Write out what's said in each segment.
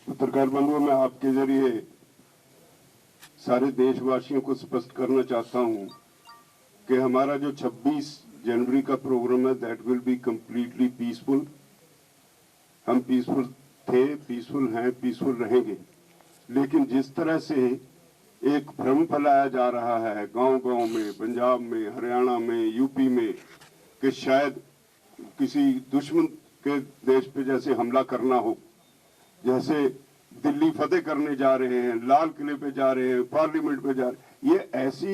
पत्रकार बंधुओं, मैं आपके जरिए सारे देशवासियों को स्पष्ट करना चाहता हूं कि हमारा जो 26 जनवरी का प्रोग्राम है that will be completely peaceful. हम पीसफुल थे, पीसफुल हैं, पीसफुल रहेंगे। लेकिन जिस तरह से एक भ्रम फैलाया जा रहा है गांव-गांव में, पंजाब में, हरियाणा में, यूपी में, कि शायद किसी दुश्मन के देश पे जैसे हमला करना हो, जैसे दिल्ली फतेह करने जा रहे हैं, लाल किले पे जा रहे हैं, पार्लियामेंट पे जा रहे हैं, ये ऐसी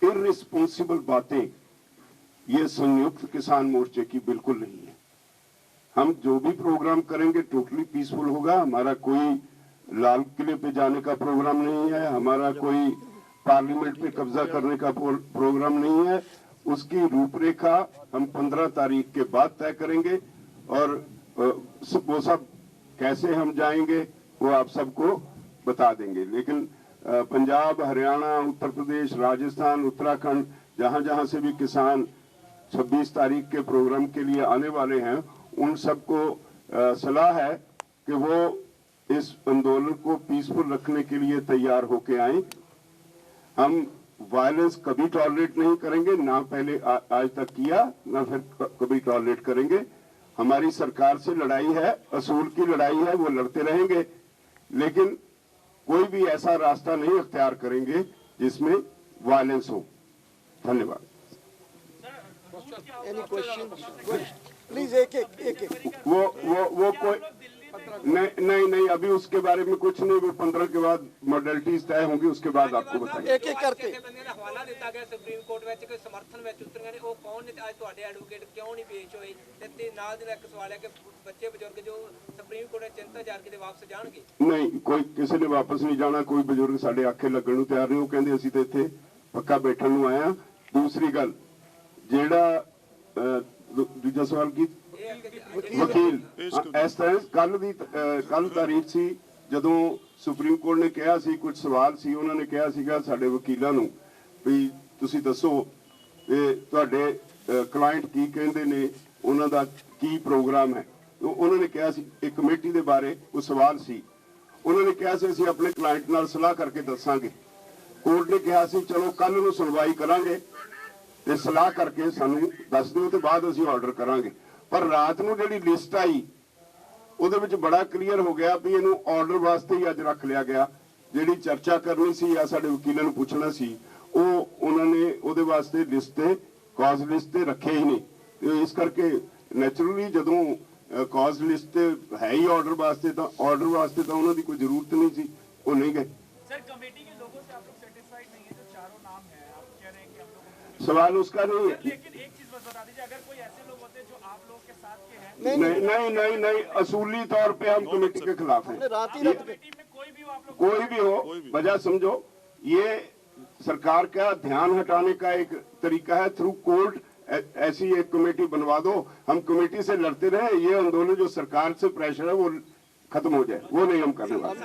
इररिस्पॉन्सिबल बातें ये संयुक्त किसान मोर्चे की बिल्कुल नहीं है। हम जो भी प्रोग्राम करेंगे टोटली पीसफुल होगा। हमारा कोई लाल किले पे जाने का प्रोग्राम नहीं है, हमारा कोई पार्लियामेंट पे कब्जा करने का प्रोग्राम नहीं है। उसकी रूपरेखा हम 15 तारीख के बाद तय करेंगे और वो सब कैसे हम जाएंगे वो आप सबको बता देंगे। लेकिन पंजाब, हरियाणा, उत्तर प्रदेश, राजस्थान, उत्तराखंड, जहां जहां से भी किसान 26 तारीख के प्रोग्राम के लिए आने वाले हैं, उन सबको सलाह है कि वो इस आंदोलन को पीसफुल रखने के लिए तैयार होके आए। हम वायलेंस कभी टॉलरेट नहीं करेंगे, ना पहले आज तक किया, ना फिर कभी टॉलरेट करेंगे। हमारी सरकार से लड़ाई है, असूल की लड़ाई है, वो लड़ते रहेंगे, लेकिन कोई भी ऐसा रास्ता नहीं अख्तियार करेंगे जिसमें वायलेंस हो। धन्यवाद। प्लीज एक वो कोई नहीं, अभी उसके बारे में कुछ नहीं। वो 15 के बाद मॉडलिटीज तय होंगी, उसके बाद आपको बताएंगे। एक करके हवाला दिता गया सुप्रीम कोर्ट में कोई समर्थन में उतरियां ने वो कौन ने आज ਤੁਹਾਡੇ एडवोकेट क्यों नहीं पेश होए ते नाल दी एक सवाल है कि बच्चे बुजुर्ग जो सुप्रीम कोर्ट ने चिंता जार के वापस जाणगे? नहीं, कोई किसी ने वापस नहीं जाना। कोई बुजुर्ग साडे आखे लगण नूं तैयार नहीं। वो कहंदे ਅਸੀਂ ਤਾਂ ਇੱਥੇ पक्का बैठण नूं आए हां। दूसरी गल ਜਿਹੜਾ दूजा सवाल की वकील इस तरह कल तारीख सी ਜਦੋਂ ਸੁਪਰੀਮ ਕੋਰਟ ਨੇ ਕਿਹਾ ਸੀ, ਕੁਝ ਸਵਾਲ ਸੀ, ਉਹਨਾਂ ਨੇ ਕਿਹਾ ਸੀਗਾ ਸਾਡੇ ਵਕੀਲਾਂ ਨੂੰ ਵੀ ਤੁਸੀਂ ਦੱਸੋ ਕਿ ਤੁਹਾਡੇ ਕਲਾਇੰਟ ਕੀ ਕਹਿੰਦੇ ਨੇ, ਉਹਨਾਂ ਦਾ ਕੀ ਪ੍ਰੋਗਰਾਮ ਹੈ। ਉਹਨਾਂ ਨੇ ਕਿਹਾ ਸੀ ਇੱਕ ਕਮੇਟੀ ਦੇ ਬਾਰੇ ਕੋਈ ਸਵਾਲ ਸੀ, ਉਹਨਾਂ ਨੇ ਕਿਹਾ ਸੀ ਅਸੀਂ ਆਪਣੇ ਕਲਾਇੰਟ ਨਾਲ ਸਲਾਹ ਕਰਕੇ ਦੱਸਾਂਗੇ। ਕੋਰਟ ਨੇ ਕਿਹਾ ਸੀ ਚਲੋ ਕੱਲ ਨੂੰ ਸੁਣਵਾਈ ਕਰਾਂਗੇ ਤੇ ਸਲਾਹ ਕਰਕੇ ਸਾਨੂੰ ਦੱਸ ਦਿਓ ਤੇ ਬਾਅਦ ਅਸੀਂ ਆਰਡਰ ਕਰਾਂਗੇ। ਪਰ ਰਾਤ ਨੂੰ ਜਿਹੜੀ ਲਿਸਟ ਆਈ ਉਹਦੇ ਵਿੱਚ ਬੜਾ ਕਲੀਅਰ ਹੋ ਗਿਆ ਵੀ ਇਹਨੂੰ ਆਰਡਰ ਵਾਸਤੇ ਹੀ ਅੱਜ ਰੱਖ ਲਿਆ ਗਿਆ। ਜਿਹੜੀ ਚਰਚਾ ਕਰਨੀ ਸੀ ਜਾਂ ਸਾਡੇ ਵਕੀਲਾਂ ਨੂੰ ਪੁੱਛਣਾ ਸੀ ਉਹ ਉਹਨਾਂ ਨੇ ਉਹਦੇ ਵਾਸਤੇ ਲਿਸਟ ਤੇ ਕਾਜ਼ ਲਿਸਟ ਤੇ ਰੱਖੇ ਹੀ ਨਹੀਂ। ਤੇ ਇਸ ਕਰਕੇ ਨੈਚੁਰਲੀ ਜਦੋਂ ਕਾਜ਼ ਲਿਸਟ ਤੇ ਹੈ ਹੀ ਆਰਡਰ ਵਾਸਤੇ ਤਾਂ ਉਹਨਾਂ ਦੀ ਕੋਈ ਜ਼ਰੂਰਤ नहीं ਸੀ, वो नहीं गए। सर कमेटी के लोगों से आप लोग सेटिस्फाइड नहीं है? जो चारों नाम है आप कह रहे हैं कि हम लोग सवाल उसका नहीं है। लेकिन एक चीज बस बता दीजिए, अगर कोई ऐसे लोग होते हैं जो आप लोग के साथ के हैं? नहीं, असूली तौर पे हम कमेटी के खिलाफ हैं। कमेटी में कोई भी हो आप लोग, कोई भी हो, वजह समझो। ये सरकार का ध्यान हटाने का एक तरीका है, थ्रू कोर्ट ऐसी एक कमेटी बनवा दो। हम कमेटी से लड़ते रहे, ये आंदोलन जो सरकार से प्रेशर है वो खत्म हो जाए, वो नहीं हम करने वाले।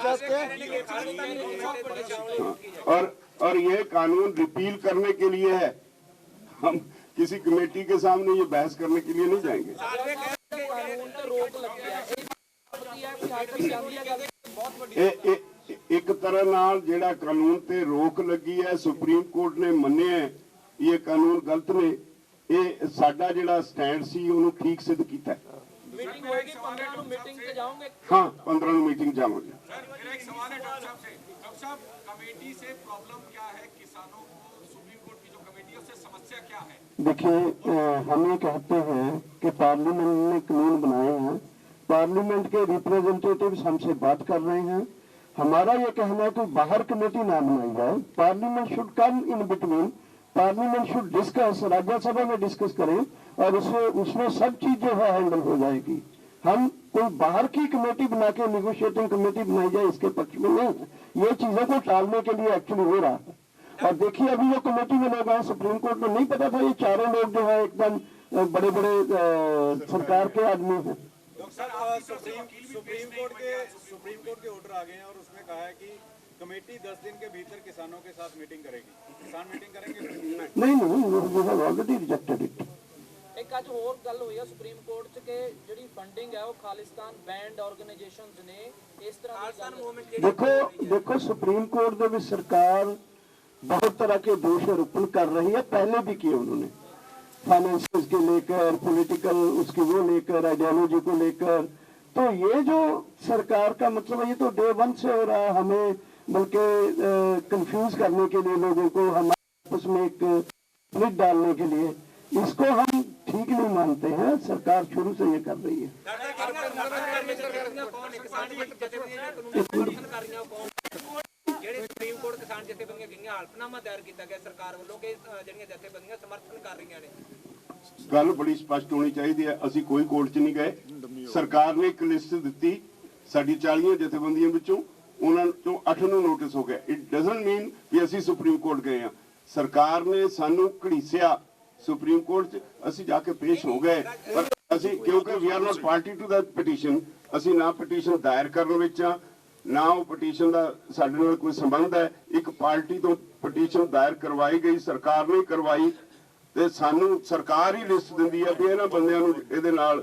और ये कानून रिपील करने के लिए है, हम किसी कमेटी के सामने ये बहस करने के लिए नहीं जाएंगे। एक तरह नाल जेड़ा कानून ते रोक लगी है, सुप्रीम कोर्ट ने मन्ने है ये कानून गलत ने, ये साडा जेड़ा स्टैंड सी उन्होंने ठीक सिद्ध किया है। मीटिंग होगी 15 को मीटिंग पे जाओगे? हाँ, 15 को मीटिंग जाओगे। मेरा एक सवाल है डॉक्टर साहब से। डॉक्टर साहब, कमेटी से प्रॉब्लम क्या है? किसानों को सुप्रीम कोर्ट की जो कमेटी है उससे समस्या क्या है? देखिए, हम ये कहते हैं कि पार्लियामेंट ने कानून बनाए हैं, पार्लियामेंट के रिप्रेजेंटेटिव्स हमसे बात कर रहे हैं। हमारा ये कहना है कि बाहर कमेटी ना बनाई जाए, parliament should come in between, parliament should discuss, Rajya Sabha में डिस्कस करें और उसमें सब चीज जो है हैंडल हो जाएगी। हम कोई बाहर की कमेटी बना के निगोशिएटिंग कमेटी बनाई जाए इसके पक्ष में नहीं है। ये चीजों को टालने के लिए एक्चुअली हो रहा है। और देखिए अभी जो कमेटी में लोग हैं, सुप्रीम कोर्ट में नहीं पता था ये चारों लोग जो है एकदम बड़े बड़े सरकार के आदमी हैं। सुप्रीम कोर्ट के ऑर्डर आ गए हैं और उसमें कहा है कि कमेटी 10 दिन के भीतर किसानों के साथ मीटिंग करेगी। किसान मीटिंग करेंगे? नहीं, we have already rejected it. ਇੱਕ ਅੱਜ ਹੋਰ ਗੱਲ ਹੋਈ ਆ ਸੁਪਰੀਮ ਕੋਰਟ 'ਚ ਕਿ ਜਿਹੜੀ ਫੰਡਿੰਗ ਹੈ ਉਹ ਖਾਲਿਸਤਾਨ ਬੈਂਡ ਆਰਗੇਨਾਈਜੇਸ਼ਨਸ ਨੇ ਇਸ ਤਰ੍ਹਾਂ ਦੀ ਖਾਲਸਤਾਨ ਗੱਲ मूवमेंट ਜਿਹੜੀ देखो सुप्रीम कोर्ट में भी सरकार बहुत तरह के दोषारोपण कर रही है, पहले भी किए उन्होंने, फाइनेंसेस के लेकर, पॉलिटिकल उसकी वो लेकर, आइडियोलॉजी को लेकर। तो ये जो सरकार का मतलब है, ये तो डे वन से हो रहा है, हमें बल्कि कंफ्यूज करने के लिए लोगों को, हमारे आपस में एक स्प्लिट डालने के लिए, इसको हम ठीक नहीं मानते हैं। सरकार शुरू से ये कर रही है। ਜਿਹੜੇ ਸੁਪਰੀਮ ਕੋਰਟ ਕਿਸਾਨ ਜਥੇਬੰਦੀਆਂ ਗਈਆਂ ਹਲਫਨਾਮਾ ਦਾਇਰ ਕੀਤਾ ਗਿਆ ਸਰਕਾਰ ਵੱਲੋਂ ਕਿ ਜਿਹੜੀਆਂ ਜਥੇਬੰਦੀਆਂ ਸਮਰਥਨ ਕਰ ਰਹੀਆਂ ਨੇ। ਗੱਲ ਬੜੀ ਸਪਸ਼ਟ ਹੋਣੀ ਚਾਹੀਦੀ ਹੈ। ਅਸੀਂ ਕੋਈ ਕੋਰਟ 'ਚ ਨਹੀਂ ਗਏ। ਸਰਕਾਰ ਨੇ ਇੱਕ ਲਿਸਟ ਦਿੱਤੀ ਸਾਡੀ 40 ਜਥੇਬੰਦੀਆਂ ਵਿੱਚੋਂ, ਉਹਨਾਂ ਤੋਂ 8 ਨੂੰ ਨੋਟਿਸ ਹੋ ਗਿਆ। ਇਟ ਡਸਨਟ ਮੀਨ ਵੀ ਅਸੀਂ ਸੁਪਰੀਮ ਕੋਰਟ ਗਏ ਹਾਂ। ਸਰਕਾਰ ਨੇ ਸਾਨੂੰ ਘੜੀਸਿਆ ਸੁਪਰੀਮ ਕੋਰਟ 'ਚ, ਅਸੀਂ ਜਾ ਕੇ ਪੇਸ਼ ਹੋ ਗਏ, ਪਰ ਅਸੀਂ ਕਿਉਂਕਿ we are not party to that petition, ਅਸੀਂ ਨਾ ਪਟੀਸ਼ਨ ਦਾਇਰ ਕਰਨ ਵਿੱਚ ਆ, ਨਾ ਉਹ ਪਟੀਸ਼ਨ ਦਾ ਸਾਡੇ ਨਾਲ ਕੋਈ ਸੰਬੰਧ ਹੈ। ਇੱਕ ਪਾਰਟੀ ਤੋਂ ਪਟੀਸ਼ਨ ਦਾਇਰ ਕਰਵਾਈ ਗਈ, ਸਰਕਾਰ ਨੇ ਕਰਵਾਈ, ਤੇ ਸਾਨੂੰ ਸਰਕਾਰ ਹੀ ਲਿਸਟ ਦਿੰਦੀ ਹੈ ਵੀ ਇਹਨਾਂ ਬੰਦਿਆਂ ਨੂੰ ਇਹਦੇ ਨਾਲ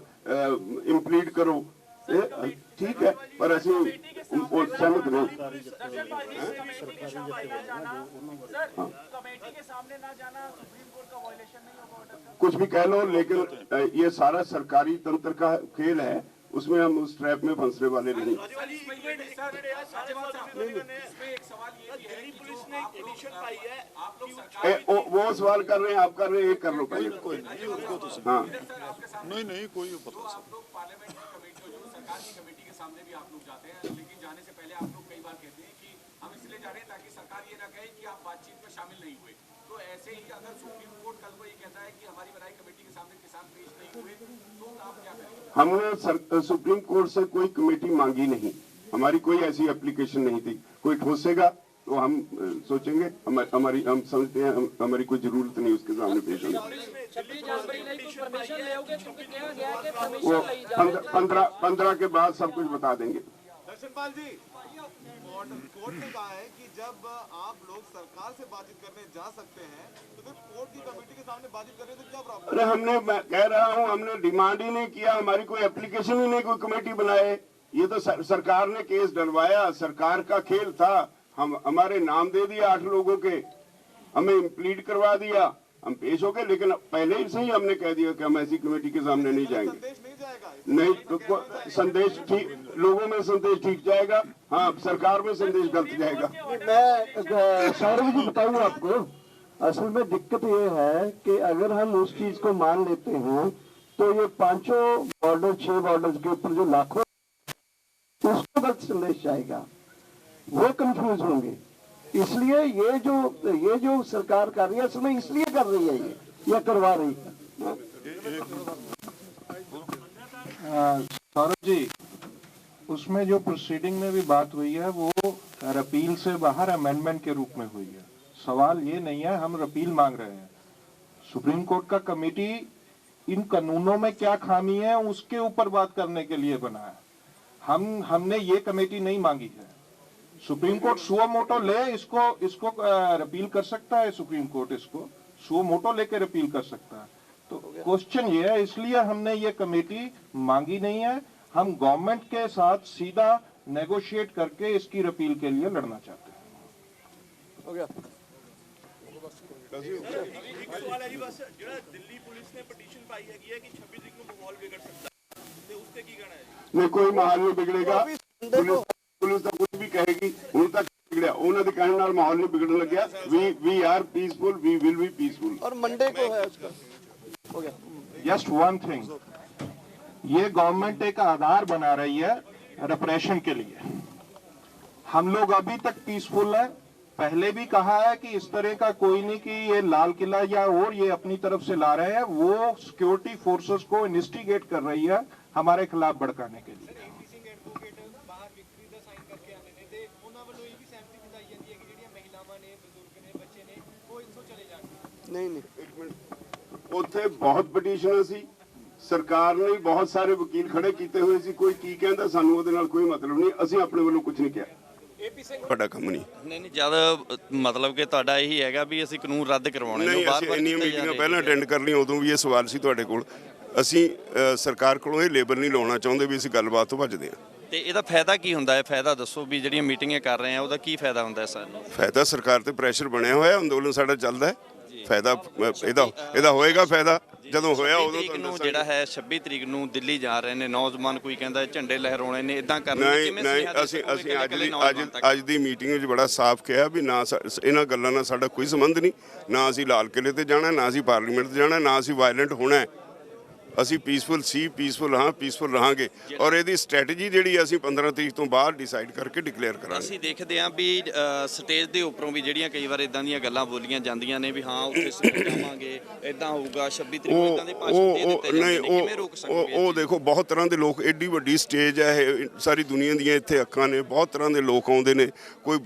ਇੰਪਲੀਟ ਕਰੋ। ਇਹ ਠੀਕ ਹੈ, ਪਰ ਅਸੀਂ ਉਹ ਸਹਿਮਤ ਨਹੀਂ। कुछ भी कह लो, लेकिन ये सारा सरकारी तंत्र का खेल है, उसमें हम उस ट्रैप में फंसने वाले नहीं। वो सवाल कर रहे हैं, आप कर रहे हैं, एक कर लो पहले। हाँ नहीं कोई पता सरकार की कमेटी के सामने भी आप लोग जाते हैं, लेकिन जाने से पहले आप लोग कई बार कहते हैं कि हम इसलिए जा रहे हैं ताकि सरकार ये ना कहे कि आप बातचीत में शामिल नहीं हुए। तो ऐसे ही अगर सुप्रीम कोर्ट कल को ये कहता है कि हमारी बनाई कमेटी के सामने किसान पेश नहीं हुए, तो आप क्या करेंगे? हमने सुप्रीम कोर्ट से कोई कमेटी मांगी नहीं, हमारी कोई ऐसी एप्लीकेशन नहीं थी। कोई ठोसेगा तो हम सोचेंगे, हम समझते हैं हमारी कोई जरूरत नहीं उसके सामने पेश होने। 26 जनवरी ਲਈ ਕੋਈ ਪਰਮਿਸ਼ਨ ਲਿਓਗੇ ਕਿਉਂਕਿ ਕਿਹਾ ਗਿਆ ਕਿ वो ਪਰਮਿਸ਼ਨ ਲਈ ਜਾ ਰਹੇ 15 के बाद सब कुछ बता देंगे। दर्शनपाल जी, कोर्ट ने कहा है कि जब आप लोग सरकार से बातचीत करने जा सकते हैं तो फिर कोर्ट की कमेटी के सामने बातचीत करने तो क्या प्रॉब्लम? अरे मैं कह रहा हूँ, हमने डिमांड ही नहीं किया, हमारी कोई एप्लीकेशन ही नहीं, कोई कमेटी बनाए। ये तो सरकार ने केस डलवाया, सरकार का खेल था। हम हमारे नाम दे दिया 8 लोगों के, हमें इम्प्लीट करवा दिया, हम पेश हो गए, लेकिन पहले ही से ही हमने कह दिया कि हम ऐसी कमेटी के सामने नहीं जाएंगे। संदेश नहीं जाएगा? नहीं तो संदेश ठीक, लोगों में संदेश ठीक जाएगा, हाँ सरकार में संदेश गलत जाएगा। मैं सौरभ जी बताऊँ आपको, असल में दिक्कत ये है कि अगर हम उस चीज को मान लेते हैं तो ये 5 बॉर्डर 6 बॉर्डर के ऊपर जो लाखों, उसको गलत संदेश जाएगा, वो कंफ्यूज होंगे। इसलिए ये जो सरकार कर रही है, इसमें इसलिए कर रही है, ये करवा रही है। सौरभ जी, उसमें जो प्रोसीडिंग में भी बात हुई है वो रिपील से बाहर अमेंडमेंट के रूप में हुई है। सवाल ये नहीं है हम रिपील मांग रहे हैं। सुप्रीम कोर्ट का कमेटी इन कानूनों में क्या खामी है उसके ऊपर बात करने के लिए बना है। हमने ये कमेटी नहीं मांगी है। सुप्रीम कोर्ट सुओ मोटो ले इसको रिपील कर सकता है, सुप्रीम कोर्ट इसको सुओ मोटो लेके रिपील कर सकता है। तो क्वेश्चन ये है, इसलिए हमने ये कमेटी मांगी नहीं है। हम गवर्नमेंट के साथ सीधा नेगोशिएट करके इसकी रिपील के लिए लड़ना चाहते हैं। हो गया। ਇੱਕ ਸਵਾਲ ਹੈ ਜੀ ਬਸ, ਜਿਹੜਾ ਦਿੱਲੀ ਪੁਲਿਸ ਨੇ ਪਟੀਸ਼ਨ ਪਾਈ ਹੈਗੀ ਹੈ ਕਿ 26 ਤਰੀਕ ਨੂੰ ਮਾਹੌਲ ਵਿਗੜ ਸਕਦਾ ਹੈ, ਤੇ ਉਸ ਤੇ ਕੀ ਕਹਿਣਾ ਹੈ ਜੀ? नहीं कोई माहौल नहीं बिगड़ेगा। पुलिस तो कुछ भी कहेगी, उन तक बिगड़िया, उन्होंने कहने नाल माहौल नहीं बिगड़ने लग गया। We are peaceful, we will be peaceful. और मंडे को है उसका, हो गया। जस्ट वन थिंग, ये गवर्नमेंट एक आधार बना रही है रिप्रेशन के लिए। हम लोग अभी तक पीसफुल है। पहले भी कहा है कि इस तरह का कोई नहीं कि ये लाल किला या और ये अपनी तरफ से ला रहे हैं, वो सिक्योरिटी फोर्सेस को इन्वेस्टिगेट कर रही है हमारे खिलाफ भड़काने के लिए। नहीं ਉੱਥੇ ਬਹੁਤ ਪਟੀਸ਼ਨਾਂ ਸੀ, ਸਰਕਾਰ ਨੇ ਬਹੁਤ ਸਾਰੇ ਵਕੀਲ ਖੜੇ ਕੀਤੇ ਹੋਏ ਸੀ। ਕੋਈ ਕੀ ਕਹਿੰਦਾ ਸਾਨੂੰ ਉਹਦੇ ਨਾਲ ਕੋਈ ਮਤਲਬ ਨਹੀਂ, ਅਸੀਂ ਆਪਣੇ ਵੱਲੋਂ ਕੁਝ ਨਹੀਂ ਕਿਹਾ। ਤੁਹਾਡਾ ਕੰਮ ਨਹੀਂ। ਨਹੀਂ ਜਦ ਮਤਲਬ ਕਿ ਤੁਹਾਡਾ ਇਹੀ ਹੈਗਾ ਵੀ ਅਸੀਂ ਕਾਨੂੰਨ ਰੱਦ ਕਰਵਾਉਣੇ ਨਹੀਂ, ਅਸੀਂ ਇੰਨੀਆਂ ਮੀਟਿੰਗਾਂ ਪਹਿਲਾਂ ਅਟੈਂਡ ਕਰ ਲਈਆਂ, ਉਦੋਂ ਵੀ ਇਹ ਸਵਾਲ ਸੀ ਤੁਹਾਡੇ ਕੋਲ। ਅਸੀਂ ਸਰਕਾਰ ਕੋਲੋਂ ਇਹ ਲੇਬਲ ਨਹੀਂ ਲਾਉਣਾ ਚਾਹੁੰਦੇ ਵੀ ਅਸੀਂ ਗੱਲਬਾਤ ਤੋਂ ਭੱਜਦੇ ਹਾਂ। ਤੇ ਇਹਦਾ ਫਾਇਦਾ ਕੀ ਹੁੰਦਾ ਹੈ? ਫਾਇਦਾ ਦੱਸੋ ਵੀ ਜਿਹੜੀਆਂ ਮੀਟਿੰਗਾਂ ਕਰ ਰਹੇ ਆ ਉਹਦਾ ਕੀ ਫਾਇਦਾ ਹੁੰਦਾ ਹੈ ਸਾਨੂੰ? ਫਾਇਦਾ ਸਰਕਾਰ ਤੇ ਪ੍ਰੈਸ਼ਰ ਬਣਿਆ ਹੋਇਆ, ਅੰਦੋਲਨ ਸਾਡਾ ਚੱਲਦਾ ਹੈ। ਫਾਇਦਾ ਇਹਦਾ ਹੋਏਗਾ ਫਾਇਦਾ ਜਦੋਂ ਹੋਇਆ ਉਦੋਂ ਤੁਹਾਨੂੰ ਜਿਹੜਾ ਹੈ 26 ਤਰੀਕ ਨੂੰ ਦਿੱਲੀ ਜਾ ਰਹੇ ਨੇ ਨੌਜਵਾਨ, ਕੋਈ ਕਹਿੰਦਾ ਝੰਡੇ ਲਹਿਰਾਉਣੇ ਨੇ, ਇਦਾਂ ਕਰਨਾ ਕਿਵੇਂ? ਨਹੀਂ, ਅਸੀਂ ਅੱਜ ਦੀ ਮੀਟਿੰਗ ਵਿੱਚ ਬੜਾ ਸਾਫ਼ ਕਿਹਾ ਵੀ ਨਾ ਇਹਨਾਂ ਗੱਲਾਂ ਨਾਲ ਸਾਡਾ ਕੋਈ ਸੰਬੰਧ ਨਹੀਂ, ਨਾ ਅਸੀਂ ਲਾਲ ਕਿਲ੍ਹੇ ਤੇ ਜਾਣਾ, ਨਾ ਅਸੀਂ ਪਾਰਲੀਮੈਂਟ ਤੇ ਜਾਣਾ, ਨਾ ਅਸੀਂ ਵਾਇਲੈਂਟ ਹੋਣਾ ਹੈ। ਅਸੀਂ ਪੀਸਫੁਲ ਰਹਾਂਗੇ ਔਰ ਇਹਦੀ ਸਟ੍ਰੈਟਜੀ ਜਿਹੜੀ ਅਸੀਂ 15 ਤਰੀਕ ਤੋਂ ਬਾਅਦ ਡਿਸਾਈਡ ਕਰਕੇ ਡਿਕਲੇਅਰ ਕਰਾਂਗੇ। ਅਸੀਂ ਦੇਖਦੇ ਹਾਂ ਵੀ ਸਟੇਜ ਦੇ ਉੱਪਰੋਂ ਵੀ ਜਿਹੜੀਆਂ ਕਈ ਵਾਰ ਇਦਾਂ ਦੀਆਂ ਗੱਲਾਂ ਬੋਲੀਆਂ ਜਾਂਦੀਆਂ ਨੇ ਵੀ ਹਾਂ ਉੱਥੇ ਜਾਵਾਂਗੇ, ਇਦਾਂ ਹੋਊਗਾ, 26 ਤਰੀਕ ਨੂੰ ਇਦਾਂ ਦੇ ਭਾਸ਼ਣ ਦੇ ਦਿੱਤੇ ਜਾਂਦੇ ਨੇ, ਕਿਵੇਂ ਰੋਕ ਸਕੋਗੇ? ਉਹ ਦੇਖੋ, ਬਹੁਤ ਤਰ੍ਹਾਂ ਦੇ ਲੋਕ, ਐਡੀ ਵੱਡੀ ਸਟੇਜ ਹੈ ਇਹ, ਸਾਰੀ ਦੁਨੀਆ ਦੀਆਂ ਇੱਥੇ ਅੱਖਾਂ ਨੇ, ਬਹੁਤ ਤਰ੍ਹਾਂ ਦੇ ਲੋਕ ਆਉਂਦੇ ਨੇ, ਕੋਈ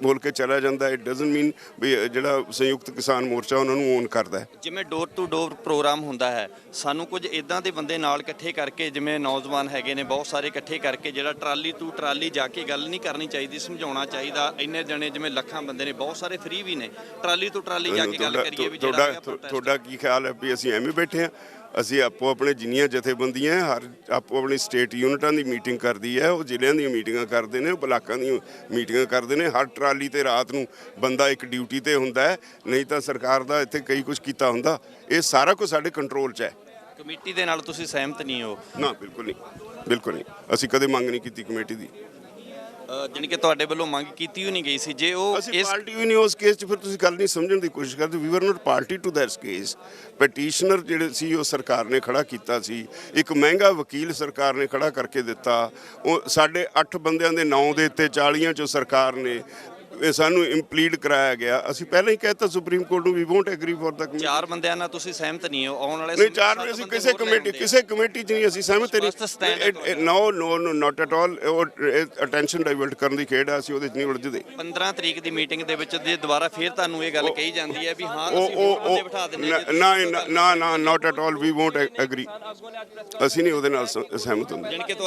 ਬੋਲ ਕੇ ਚਲਾ ਜਾਂਦਾ। ਇਟ ਡਸਨਟ ਮੀਨ ਵੀ ਜਿਹੜਾ ਸੰਯੁਕਤ ਕਿਸਾਨ ਮੋਰਚਾ ਉਹਨਾਂ ਨੂੰ ਓਨ ਕਰਦਾ ਹੈ। ਜਿਵੇਂ ਡੋਰ ਟੂ ਡੋਰ ਪ੍ਰੋਗਰਾਮ ਹੁੰਦਾ ਹੈ, ਸਾਨੂੰ ਕੁਝ ਇਦਾਂ ਦੇ ਬੰਦੇ ਨਾਲ ਇਕੱਠੇ ਕਰਕੇ, ਜਿਵੇਂ ਨੌਜਵਾਨ ਹੈਗੇ ਨੇ ਬਹੁਤ ਸਾਰੇ, ਇਕੱਠੇ ਕਰਕੇ ਜਿਹੜਾ ਟਰਾਲੀ ਟੂ ਟਰਾਲੀ ਜਾ ਕੇ ਗੱਲ ਨਹੀਂ ਕਰਨੀ ਚਾਹੀਦੀ, ਸਮਝਾਉਣਾ ਚਾਹੀਦਾ। ਇੰਨੇ ਜਣੇ ਜਿਵੇਂ ਲੱਖਾਂ ਬੰਦੇ ਨੇ, ਬਹੁਤ ਸਾਰੇ ਫ੍ਰੀ ਵੀ ਨੇ, ਟਰਾਲੀ ਟੂ ਟਰਾਲੀ ਜਾ ਕੇ ਗੱਲ ਕਰੀਏ ਵੀ ਜਿਹੜਾ ਤੁਹਾਡਾ ਕੀ ਖਿਆਲ ਹੈ ਵੀ ਅਸੀਂ ਐਵੇਂ ਬੈਠੇ ਹਾਂ? ਅਸੀਂ ਆਪੋ ਆਪਣੇ ਜਿੰਨੀਆਂ ਜਥੇਬੰਦੀਆਂ ਹਰ ਆਪੋ ਆਪਣੀ ਸਟੇਟ ਯੂਨਿਟਾਂ ਦੀ ਮੀਟਿੰਗ ਕਰਦੀ ਹੈ, ਉਹ ਜ਼ਿਲ੍ਹਿਆਂ ਦੀਆਂ ਮੀਟਿੰਗਾਂ ਕਰਦੇ ਨੇ, ਉਹ ਬਲਾਕਾਂ ਦੀਆਂ ਮੀਟਿੰਗਾਂ ਕਰਦੇ ਨੇ। ਹਰ ਟਰਾਲੀ ਤੇ ਰਾਤ ਨੂੰ ਬੰਦਾ ਇੱਕ ਡਿਊਟੀ ਤੇ ਹੁੰਦਾ ਹੈ, ਨਹੀਂ ਤਾਂ ਸਰਕਾਰ ਦਾ ਇੱਥੇ ਕਈ ਕੁਝ ਕੀਤਾ ਹੁੰਦਾ। ਇਹ ਸਾਰਾ ਕੁਝ ਸਾਡੇ ਕੰਟਰੋਲ 'ਚ ਹੈ। ਕਮੇਟੀ ਦੇ ਨਾਲ ਤੁਸੀਂ ਸਹਿਮਤ ਨਹੀਂ ਹੋ? ਨਾ, ਬਿਲਕੁਲ ਨਹੀਂ। ਅਸੀਂ ਕਦੇ ਮੰਗ ਨਹੀਂ ਕੀਤੀ ਕਮੇਟੀ ਦੀ। ਜਾਣੀ ਕਿ ਤੁਹਾਡੇ ਵੱਲੋਂ ਮੰਗ ਕੀਤੀ ਹੀ ਨਹੀਂ ਗਈ ਸੀ। ਜੇ ਉਹ ਅਸੀਂ ਪਾਰਟੀ ਵੀ ਨਹੀਂ ਉਸ ਕੇਸ 'ਚ, ਫਿਰ ਤੁਸੀਂ ਗੱਲ ਨਹੀਂ ਸਮਝਣ ਦੀ ਕੋਸ਼ਿਸ਼ ਕਰਦੇ। We were not party to that case. Petitioner ਜਿਹੜੇ ਸੀ ਉਹ ਸਰਕਾਰ ਨੇ ਖੜਾ ਕੀਤਾ ਸੀ, ਇੱਕ ਮਹਿੰਗਾ ਵਕੀਲ ਸਰਕਾਰ ਨੇ ਖੜਾ ਕਰਕੇ ਦਿੱਤਾ। ਉਹ ਸਾਡੇ 8 ਬੰਦਿਆਂ ਦੇ ਨਾਂ ਦੇ ਉੱਤੇ 40 'ਚੋਂ ਸਰਕਾਰ ਨੇ ਇਹ ਸਾਨੂੰ ਇੰਪਲੀਡ ਕਰਾਇਆ ਗਿਆ। ਅਸੀਂ ਪਹਿਲਾਂ ਹੀ ਕਹਿਤਾ ਸੁਪਰੀਮ ਕੋਰਟ ਨੂੰ we won't agree for the committee. 4 ਬੰਦਿਆਂ ਨਾਲ ਤੁਸੀਂ ਸਹਿਮਤ ਨਹੀਂ ਹੋ? ਆਉਣ ਵਾਲੇ ਨਹੀਂ, 4 ਅਸੀਂ ਕਿਸੇ ਕਮੇਟੀ 'ਚ ਨਹੀਂ ਅਸੀਂ ਸਹਿਮਤ ਨਹੀਂ। ਨੋ ਨਾਟ ਐਟ ਆਲ। ਉਹ ਅਟੈਂਸ਼ਨ ਡਾਇਵਰਟ ਕਰਨ ਦੀ ਖੇਡ ਆ, ਅਸੀਂ ਉਹਦੇ 'ਚ ਨਹੀਂ ਉਲਝਦੇ। 15 ਤਰੀਕ ਦੀ ਮੀਟਿੰਗ ਦੇ ਵਿੱਚ ਜੇ ਦੁਬਾਰਾ ਫੇਰ ਤੁਹਾਨੂੰ ਇਹ ਗੱਲ ਕਹੀ ਜਾਂਦੀ ਹੈ ਵੀ ਹਾਂ ਅਸੀਂ ਬੰਦੇ ਬਿਠਾ ਦਿੰਦੇ ਨਾ, not at all, we won't agree. ਅਸੀਂ ਨਹੀਂ ਉਹਦੇ ਨਾਲ ਸਹਿਮਤ ਹੁੰਦੇ।